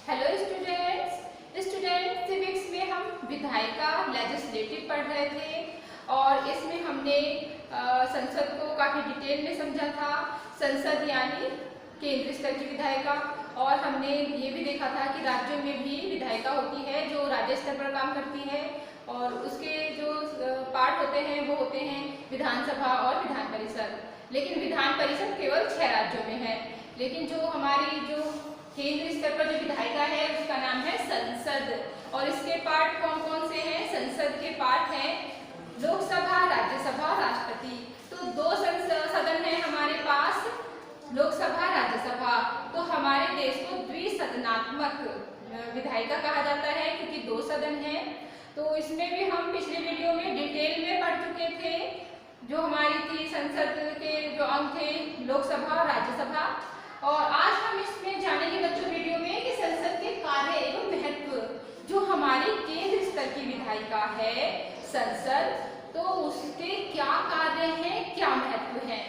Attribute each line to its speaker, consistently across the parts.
Speaker 1: Hello students, civics में हम विधायिका लेजिस्लेटिव पढ़ रहे थे और इसमें हमने संसद को काफ़ी डिटेल में समझा था। संसद यानी केंद्रीय स्तर की विधायिका, और हमने ये भी देखा था कि राज्यों में भी विधायिका होती है जो राज्य स्तर पर काम करती है, और उसके जो पार्ट होते हैं वो होते हैं विधानसभा और विधान परिषद। लेकिन विधान परिषद केवल 6 राज्यों में है, लेकिन जो हमारी जो केंद्रीय स्तर पर जो विधायिका है उसका नाम है संसद। और इसके पार्ट कौन कौन से हैं? संसद के पार्ट हैं लोकसभा, राज्यसभा, राष्ट्रपति। तो 2 सदन है हमारे पास, लोकसभा, राज्यसभा। तो हमारे देश को द्विसदनात्मक विधायिका कहा जाता है क्योंकि 2 सदन हैं। तो इसमें भी हम पिछले वीडियो में डिटेल में पढ़ चुके थे। जो हमारी थी संसद के जो अंग थे लोकसभा, राज्यसभा, और आज हम इसमें जानेंगे बच्चों वीडियो में कि संसद के कार्य एवं महत्व। जो हमारी केंद्र स्तर की विधायिका है संसद, तो उसके क्या कार्य हैं, क्या महत्व है,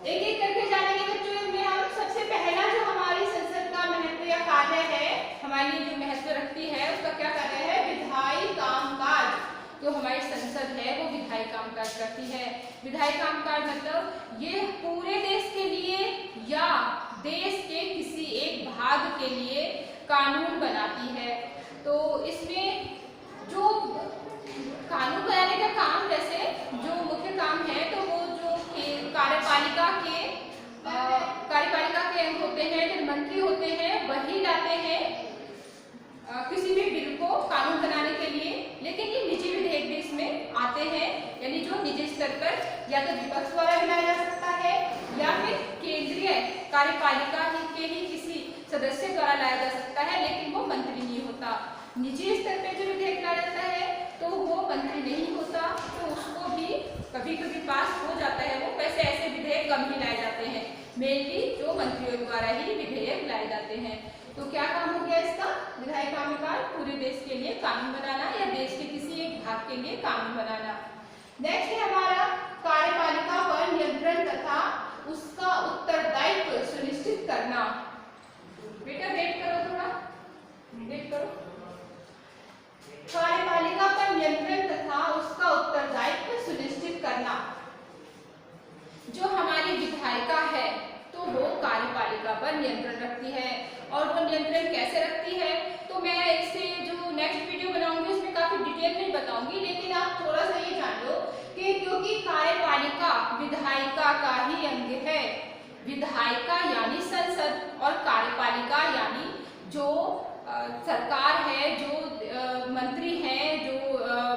Speaker 1: एक एक करके जानेंगे बच्चों। इनमें हम सबसे पहला जो हमारी संसद का महत्व या कार्य है, हमारी जो महत्व रखती है उसका क्या कार्य है? विधायी कामकाज। जो हमारी संसद है वो विधायी कामकाज करती है। विधायी कामकाज मतलब ये पूरे देश के लिए या देश के किसी एक भाग के लिए कानून बनाती है। तो इसमें जो कानून बनाने का काम, जैसे जो मुख्य काम है, तो वो जो कार्यपालिका के अंग होते हैं, जो मंत्री होते हैं, वही लाते हैं किसी भी बिल को कानून बनाने के लिए। लेकिन ये निजी विधेयक भी इसमें आते हैं, यानी जो निजी स्तर पर या तो विपक्ष द्वारा बनाया जा सकता है या फिर केंद्रीय कार्यपालिका के ही किसी सदस्य द्वारा लाया जा सकता है, लेकिन वो मंत्री नहीं होता। निजी स्तर पर जो विधेयक लाया जाता है तो वो मंत्री नहीं होता, तो उसको भी कभी कभी पास हो जाता है। वो वैसे ऐसे विधेयक कम ही लाए जाते हैं, मेनली जो मंत्रियों द्वारा ही विधेयक लाए जाते हैं। तो क्या काम हो गया इसका? विधायी कामकाज, पूरे देश के लिए कानून बनाना या देश के किसी एक भाग के लिए कानून बनाना। नेक्स्ट है हमारा कार्यपालिका पर नियंत्रण तथा उसका उत्तरदायित्व सुनिश्चित करना। बेटा वेट करो, थोड़ा वेट करो। कार्यपालिका पर नियंत्रण तथा उसका उत्तरदायित्व सुनिश्चित करना। जो हमारी विधायिका है तो वो कार्यपालिका पर नियंत्रण रखती है, और वो नियंत्रण कैसे रखती है तो मैं इससे जो नेक्स्ट वीडियो बनाऊंगी उसमें काफी डिटेल में बताऊंगी। लेकिन आप थोड़ा सा ये जान लो कि क्योंकि कार्यपालिका विधायिका का ही अंग है, विधायिका यानी संसद और कार्यपालिका यानी जो सरकार है, जो मंत्री हैं, जो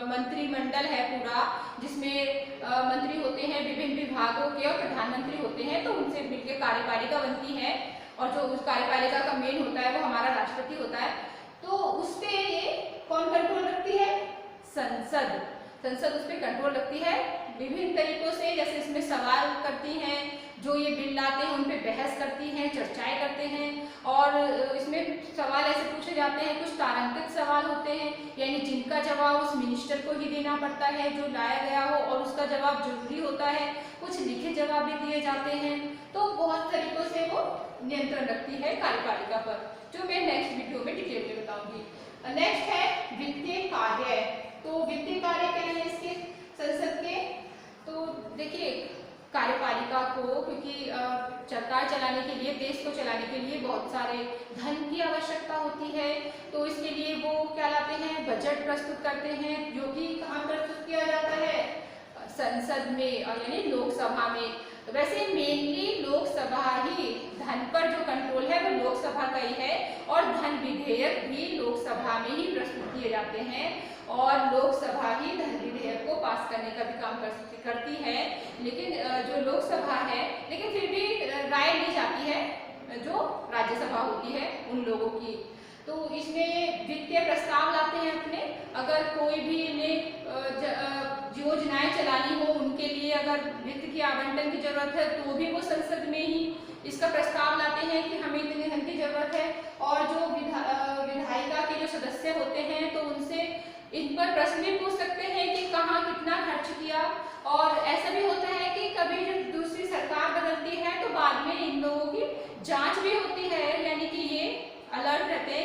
Speaker 1: मंत्रिमंडल है पूरा, जिसमें मंत्री होते हैं विभिन्न विभागों के और प्रधानमंत्री होते हैं, तो उनसे मिलकर कार्यपालिका बनती है। और जो उस कार्यपालिका का मेन होता है वो हमारा राष्ट्रपति होता है। तो उस पे ये कौन कंट्रोल रखती है? संसद। संसद उस पर कंट्रोल रखती है विभिन्न तरीकों से, जैसे इसमें सवाल करती हैं, जो ये बिल लाते हैं उन पे बहस करती हैं, चर्चाएं करते हैं, और इसमें सवाल ऐसे पूछे जाते हैं, कुछ तारांकित सवाल होते हैं, यानी जिनका जवाब उस मिनिस्टर को ही देना पड़ता है जो लाया गया हो, और उसका जवाब जरूरी होता है। कुछ लिखित जवाब भी दिए जाते हैं। तो बहुत तरीकों से वो नियंत्रण रखती है कार्यपालिका पर, जो मैं नेक्स्ट वीडियो में डिटेल में बताऊंगी। नेक्स्ट है वित्तीय कार्य। तो वित्तीय कार्य क्या है इसके संसद के? तो देखिए, कार्यपालिका को क्योंकि सरकार चलाने के लिए, देश को चलाने के लिए बहुत सारे धन की आवश्यकता होती है, तो इसके लिए वो क्या लाते हैं? बजट प्रस्तुत करते हैं, जो कि कहाँ प्रस्तुत किया जाता है? संसद में, यानी लोकसभा में। तो वैसे मेनली लोकसभा ही, धन पर जो कंट्रोल है वो लोकसभा का ही है, और धन विधेयक भी लोकसभा में ही प्रस्तुत किए जाते हैं, और लोकसभा ही धन विधेयक को पास करने का भी काम करती है। लेकिन जो लोकसभा है, लेकिन फिर भी राय ली जाती है जो राज्यसभा होती है उन लोगों की। तो इसमें वित्तीय प्रस्ताव लाते हैं अपने, अगर कोई भी योजनाएं चलानी हो उनके लिए, अगर वित्त की आवंटन की जरूरत है तो भी वो संसद में ही इसका प्रस्ताव लाते हैं कि हमें इतने धन की जरूरत है। और जो विधायिका के जो सदस्य होते हैं तो उनसे इन पर प्रश्न भी पूछ सकते हैं कि कहाँ कितना खर्च किया। और ऐसा भी होता है कि कभी जब दूसरी सरकार बदलती है तो बाद में इन लोगों की जांच भी होती है, यानी कि ये अलर्ट रहते हैं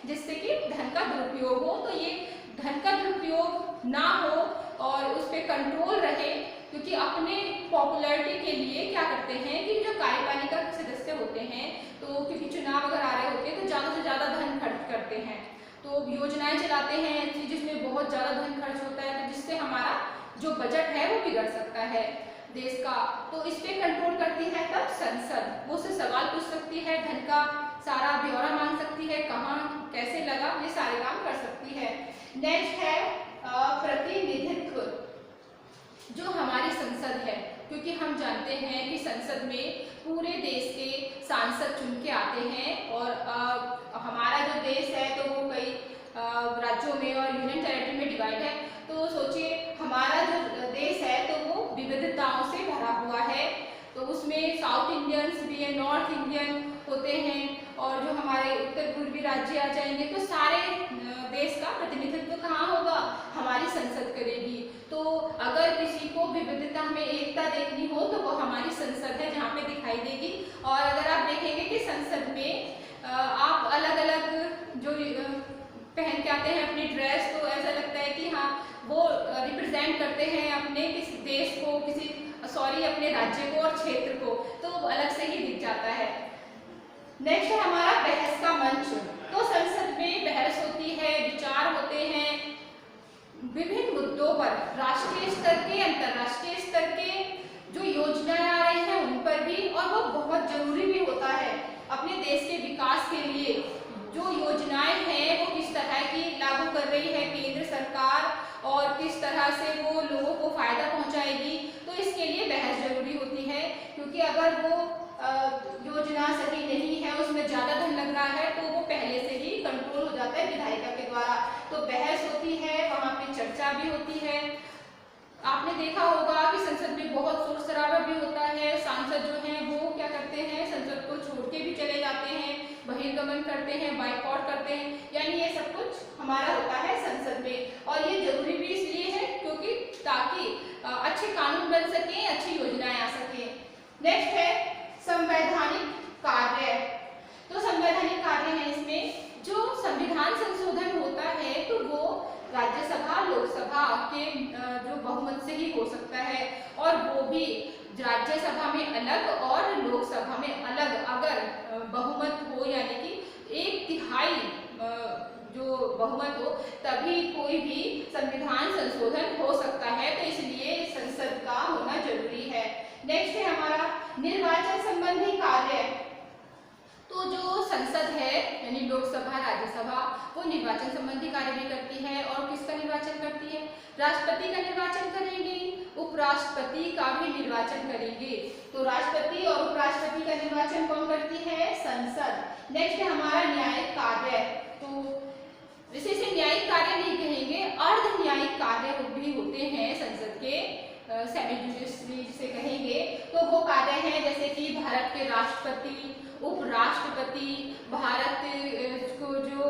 Speaker 1: जिससे कि धन का दुरुपयोग हो। तो ये धन का दुरुपयोग ना हो और उस पर कंट्रोल रहे, क्योंकि अपने पॉपुलैरिटी के लिए क्या करते हैं कि जो कार्यपालिका के सदस्य होते हैं, तो क्योंकि चुनाव अगर आ रहे होते हैं तो ज़्यादा से ज़्यादा धन खर्च करते हैं, तो योजनाएं चलाते हैं ऐसी जिसमें बहुत ज़्यादा धन खर्च होता है, तो जिससे हमारा जो बजट है वो बिगड़ सकता है देश का। तो इस पे कंट्रोल करती है तब संसद, वो उससे सवाल पूछ सकती है, धन का सारा ब्यौरा मांग सकती है, कहाँ कैसे लगा, ये सारे काम कर सकती है। नेक्स्ट है प्रतिनिधित्व, जो हमारी संसद है, क्योंकि हम जानते हैं कि संसद में पूरे देश के सांसद चुन के आते हैं, और हमारा जो देश है तो वो कई राज्यों में और यूनियन टेरिटरी में डिवाइड है। तो सोचिए हमारा जो देश है तो वो विविधताओं से भरा हुआ है, तो उसमें साउथ इंडियंस भी है, नॉर्थ इंडियन होते हैं, और जो हमारे उत्तर पूर्वी राज्य आ जाएंगे, तो सारे देश का प्रतिनिधित्व कहाँ होगा, हमारी संसद करेगी। तो अगर किसी को विविधता में एकता देखनी हो तो वो हमारी संसद है जहाँ पे दिखाई देगी। और अगर आप देखेंगे कि संसद में आप अलग अलग जो पहन के आते हैं अपनी ड्रेस, तो ऐसा लगता है कि हाँ वो रिप्रेजेंट करते हैं अपने किसी देश को, अपने राज्य को और क्षेत्र को, तो अलग से ही दिख जाता है। नेक्स्ट है हमारा बहस का मंच। तो संसद में बहस होती है, विचार होते हैं विभिन्न मुद्दों पर, राष्ट्रीय स्तर के, अंतर्राष्ट्रीय स्तर के, जो योजनाएं आ रही हैं उन पर भी, और वो बहुत जरूरी भी होता है अपने देश के विकास के लिए। जो योजनाएं हैं वो किस तरह की लागू कर रही है केंद्र सरकार, और किस तरह से वो लोगों को फायदा पहुंचाएगी, तो इसके लिए बहस जरूरी होती है। क्योंकि अगर वो योजना सही नहीं है, उसमें ज्यादा धन लग रहा है, तो वो पहले से ही कंट्रोल हो जाता है विधायिका के द्वारा। तो बहस होती है, वहाँ पे चर्चा भी होती है। आपने देखा होगा कि संसद में बहुत शोर शराबा भी होता है, सांसद जो हैं वो क्या करते हैं, संसद को छोड़ के भी चले जाते हैं, बहिर्गमन करते हैं, बाइकआउट करते हैं, यानी ये सब कुछ हमारा होता है संसद में। और ये जरूरी भी इसलिए है क्योंकि ताकि अच्छे कानून बन सके, अच्छी योजनाएं आ सके। नेक्स्ट है संवैधानिक कार्य। तो संवैधानिक कार्य है, इसमें जो संविधान संशोधन होता है तो वो राज्यसभा लोकसभा के जो बहुमत से ही हो सकता है, और वो भी राज्यसभा में अलग और लोकसभा में अलग अगर बहुमत हो, यानी कि 1/3 जो बहुमत हो, तभी कोई भी संविधान संशोधन हो सकता है। तो इसलिए संसद का होना जरूरी है। नेक्स्ट है हमारा निर्वाचन संबंधी कार्य। तो जो संसद है यानी लोकसभा राज्यसभा, वो निर्वाचन संबंधी कार्य भी करती है, और किसका निर्वाचन करती है, राष्ट्रपति का निर्वाचन करेंगे, उपराष्ट्रपति का भी निर्वाचन करेंगे। तो राष्ट्रपति और उपराष्ट्रपति का निर्वाचन कौन करती है, संसद। नेक्स्ट है हमारा न्यायिक कार्य। तो वैसे इसे न्यायिक कार्य नहीं कहेंगे, अर्ध न्यायिक कार्य भी होते हैं संसद के, सेमी जुडिशरी जिसे कहेंगे। तो वो कार्य हैं जैसे कि भारत के राष्ट्रपति, उपराष्ट्रपति, भारत को जो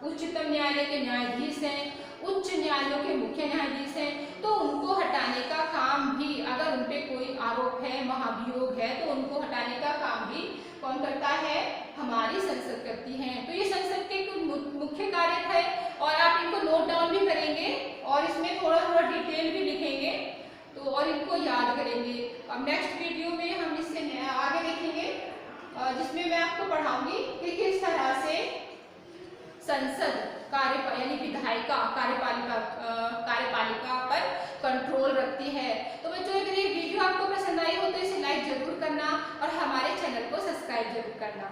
Speaker 1: उच्चतम न्यायालय के न्यायाधीश हैं, उच्च न्यायालयों के मुख्य न्यायाधीश हैं, तो उनको हटाने का काम भी, अगर उन पे कोई आरोप है, महाभियोग है, तो उनको हटाने का काम भी कौन करता है, हमारी संसद करती है। तो ये संसद के कुछ मुख्य कार्य है, और आप इनको नोट डाउन भी करेंगे, और इसमें थोड़ा थोड़ा डिटेल भी लिखेंगे, तो और इनको याद करेंगे। अब नेक्स्ट वीडियो में हम इससे आगे देखेंगे, जिसमें मैं आपको पढ़ाऊंगी कि किस तरह से संसद यानी विधायिका कार्यपालिका पर कंट्रोल रखती है। तो बच्चों अगर ये वीडियो आपको पसंद आई हो तो इसे लाइक जरूर करना और हमारे चैनल को सब्सक्राइब जरूर करना।